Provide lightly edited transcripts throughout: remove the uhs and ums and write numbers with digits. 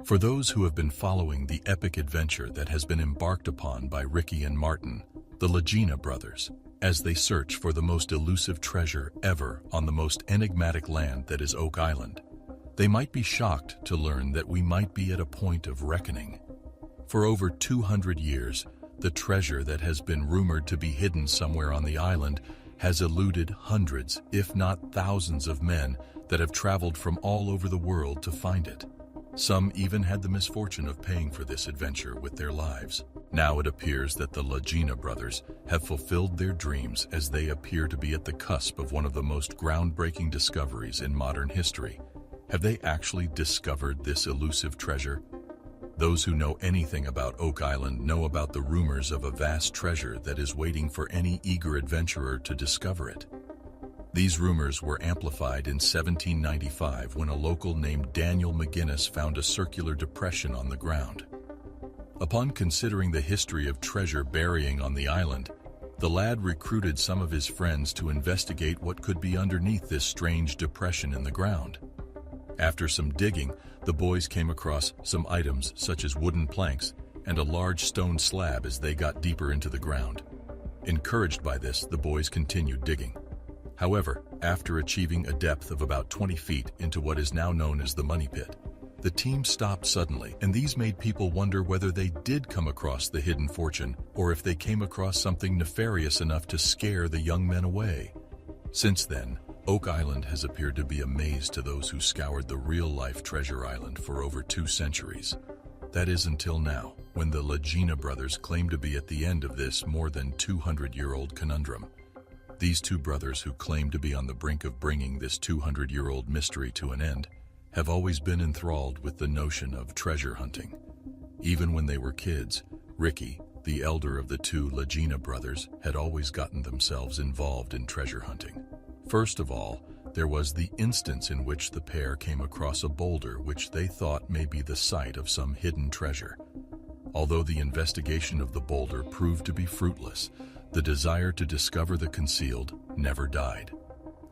For those who have been following the epic adventure that has been embarked upon by Ricky and Martin, the Legina brothers, as they search for the most elusive treasure ever on the most enigmatic land that is Oak Island, they might be shocked to learn that we might be at a point of reckoning. For over 200 years, the treasure that has been rumored to be hidden somewhere on the island has eluded hundreds, if not thousands of men that have traveled from all over the world to find it. Some even had the misfortune of paying for this adventure with their lives. Now it appears that the Legina brothers have fulfilled their dreams as they appear to be at the cusp of one of the most groundbreaking discoveries in modern history. Have they actually discovered this elusive treasure? Those who know anything about Oak Island know about the rumors of a vast treasure that is waiting for any eager adventurer to discover it. These rumors were amplified in 1795 when a local named Daniel McGinnis found a circular depression on the ground. Upon considering the history of treasure burying on the island, the lad recruited some of his friends to investigate what could be underneath this strange depression in the ground. After some digging, the boys came across some items such as wooden planks and a large stone slab as they got deeper into the ground. Encouraged by this, the boys continued digging. However, after achieving a depth of about 20 feet into what is now known as the money pit, the team stopped suddenly, and these made people wonder whether they did come across the hidden fortune or if they came across something nefarious enough to scare the young men away. Since then, Oak Island has appeared to be a maze to those who scoured the real-life treasure island for over 2 centuries. That is until now, when the Legina brothers claim to be at the end of this more than 200-year-old conundrum. These two brothers who claim to be on the brink of bringing this 200-year-old mystery to an end have always been enthralled with the notion of treasure hunting. Even when they were kids, Ricky, the elder of the two Legina brothers, had always gotten themselves involved in treasure hunting. First of all, there was the instance in which the pair came across a boulder which they thought may be the site of some hidden treasure. Although the investigation of the boulder proved to be fruitless, the desire to discover the concealed never died.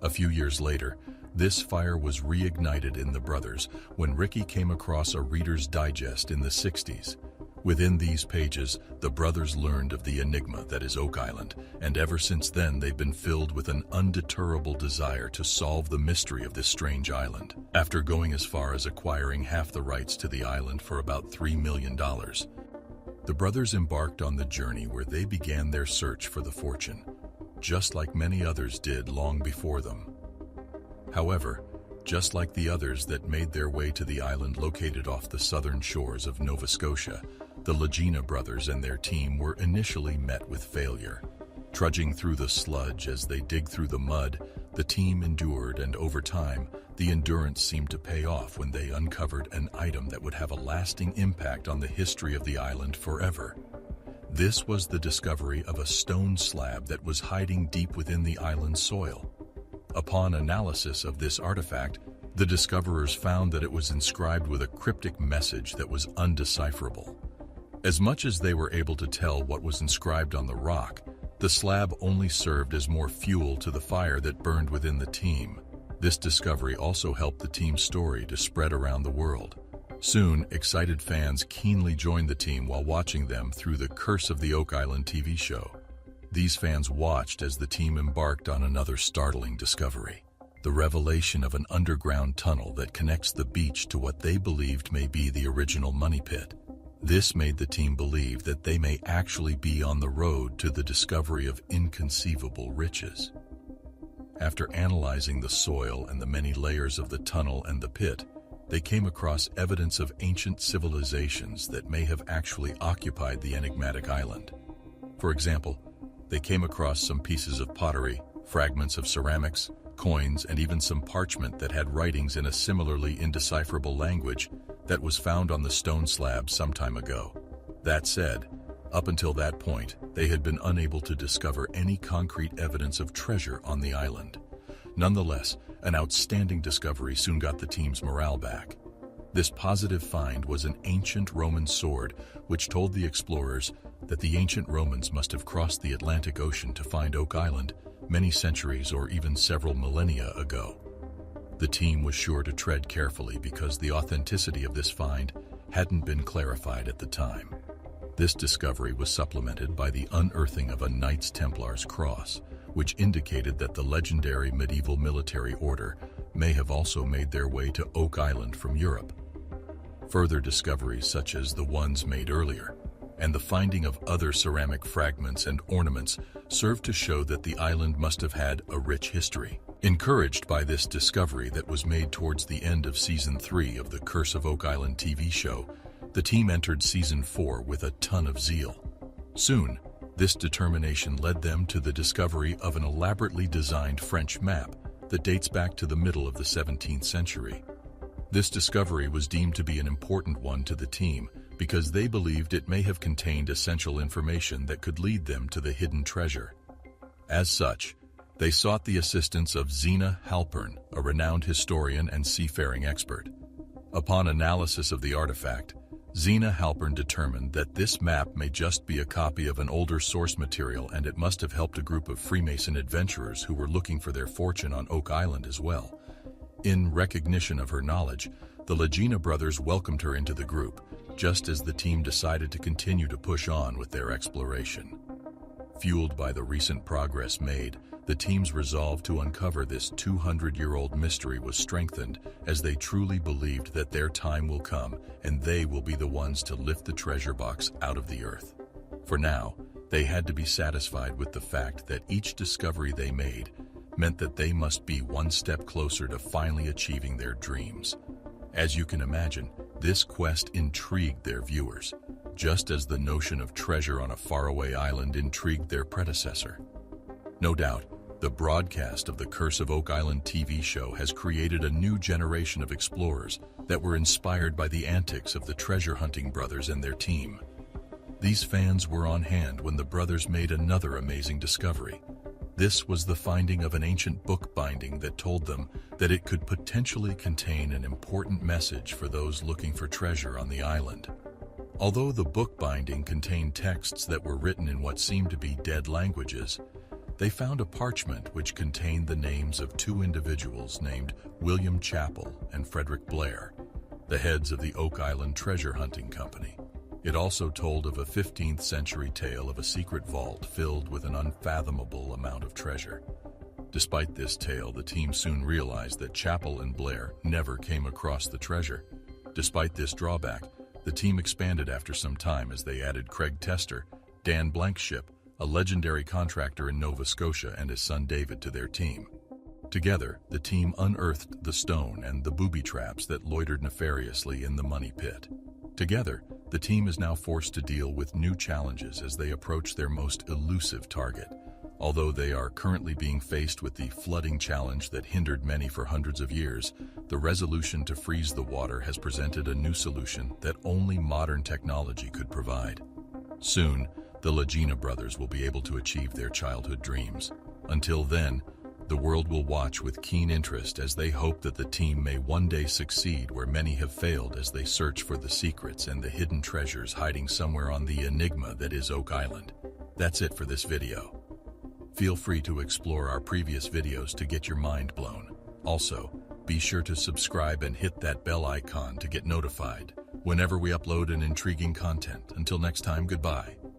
A few years later, this fire was reignited in the brothers when Ricky came across a Reader's Digest in the 60s. Within these pages, the brothers learned of the enigma that is Oak Island, and ever since then they've been filled with an undeterrable desire to solve the mystery of this strange island. After going as far as acquiring half the rights to the island for about $3 million, the brothers embarked on the journey where they began their search for the fortune, just like many others did long before them. However, just like the others that made their way to the island located off the southern shores of Nova Scotia, the Legina brothers and their team were initially met with failure. Trudging through the sludge as they dig through the mud, the team endured, and over time, the endurance seemed to pay off when they uncovered an item that would have a lasting impact on the history of the island forever. This was the discovery of a stone slab that was hiding deep within the island's soil. Upon analysis of this artifact, the discoverers found that it was inscribed with a cryptic message that was undecipherable. As much as they were able to tell what was inscribed on the rock, the slab only served as more fuel to the fire that burned within the team. This discovery also helped the team's story to spread around the world. Soon, excited fans keenly joined the team while watching them through the Curse of the Oak Island TV show. These fans watched as the team embarked on another startling discovery: the revelation of an underground tunnel that connects the beach to what they believed may be the original money pit. This made the team believe that they may actually be on the road to the discovery of inconceivable riches. After analyzing the soil and the many layers of the tunnel and the pit, they came across evidence of ancient civilizations that may have actually occupied the enigmatic island. For example, they came across some pieces of pottery, fragments of ceramics, coins, and even some parchment that had writings in a similarly indecipherable language that was found on the stone slab some time ago. That said, up until that point, they had been unable to discover any concrete evidence of treasure on the island. Nonetheless, an outstanding discovery soon got the team's morale back. This positive find was an ancient Roman sword, which told the explorers that the ancient Romans must have crossed the Atlantic Ocean to find Oak Island many centuries or even several millennia ago. The team was sure to tread carefully because the authenticity of this find hadn't been clarified at the time. This discovery was supplemented by the unearthing of a Knights Templar's cross, which indicated that the legendary medieval military order may have also made their way to Oak Island from Europe. Further discoveries such as the ones made earlier, and the finding of other ceramic fragments and ornaments served to show that the island must have had a rich history. Encouraged by this discovery that was made towards the end of Season 3 of the Curse of Oak Island TV show, the team entered Season 4 with a ton of zeal. Soon, this determination led them to the discovery of an elaborately designed French map that dates back to the middle of the 17th century. This discovery was deemed to be an important one to the team because they believed it may have contained essential information that could lead them to the hidden treasure. As such, they sought the assistance of Zena Halpern, a renowned historian and seafaring expert. Upon analysis of the artifact, Zena Halpern determined that this map may just be a copy of an older source material, and it must have helped a group of Freemason adventurers who were looking for their fortune on Oak Island as well. In recognition of her knowledge, the Legina brothers welcomed her into the group, just as the team decided to continue to push on with their exploration. Fueled by the recent progress made, the team's resolve to uncover this 200-year-old mystery was strengthened, as they truly believed that their time will come and they will be the ones to lift the treasure box out of the earth. For now, they had to be satisfied with the fact that each discovery they made meant that they must be one step closer to finally achieving their dreams. As you can imagine, this quest intrigued their viewers, just as the notion of treasure on a faraway island intrigued their predecessor. No doubt, the broadcast of the Curse of Oak Island TV show has created a new generation of explorers that were inspired by the antics of the treasure-hunting brothers and their team. These fans were on hand when the brothers made another amazing discovery. This was the finding of an ancient book binding that told them that it could potentially contain an important message for those looking for treasure on the island. Although the book binding contained texts that were written in what seemed to be dead languages, they found a parchment which contained the names of two individuals named William Chappell and Frederick Blair, the heads of the Oak Island Treasure Hunting Company. It also told of a 15th century tale of a secret vault filled with an unfathomable amount of treasure. Despite this tale, the team soon realized that Chappell and Blair never came across the treasure. Despite this drawback, the team expanded after some time as they added Craig Tester, Dan Blankship, a legendary contractor in Nova Scotia, and his son David to their team. Together, the team unearthed the stone and the booby traps that loitered nefariously in the money pit. Together, the team is now forced to deal with new challenges as they approach their most elusive target. Although they are currently being faced with the flooding challenge that hindered many for hundreds of years, the resolution to freeze the water has presented a new solution that only modern technology could provide. Soon, the Legina brothers will be able to achieve their childhood dreams. Until then, the world will watch with keen interest as they hope that the team may one day succeed where many have failed as they search for the secrets and the hidden treasures hiding somewhere on the enigma that is Oak Island. That's it for this video. Feel free to explore our previous videos to get your mind blown. Also, be sure to subscribe and hit that bell icon to get notified whenever we upload an intriguing content. Until next time, goodbye.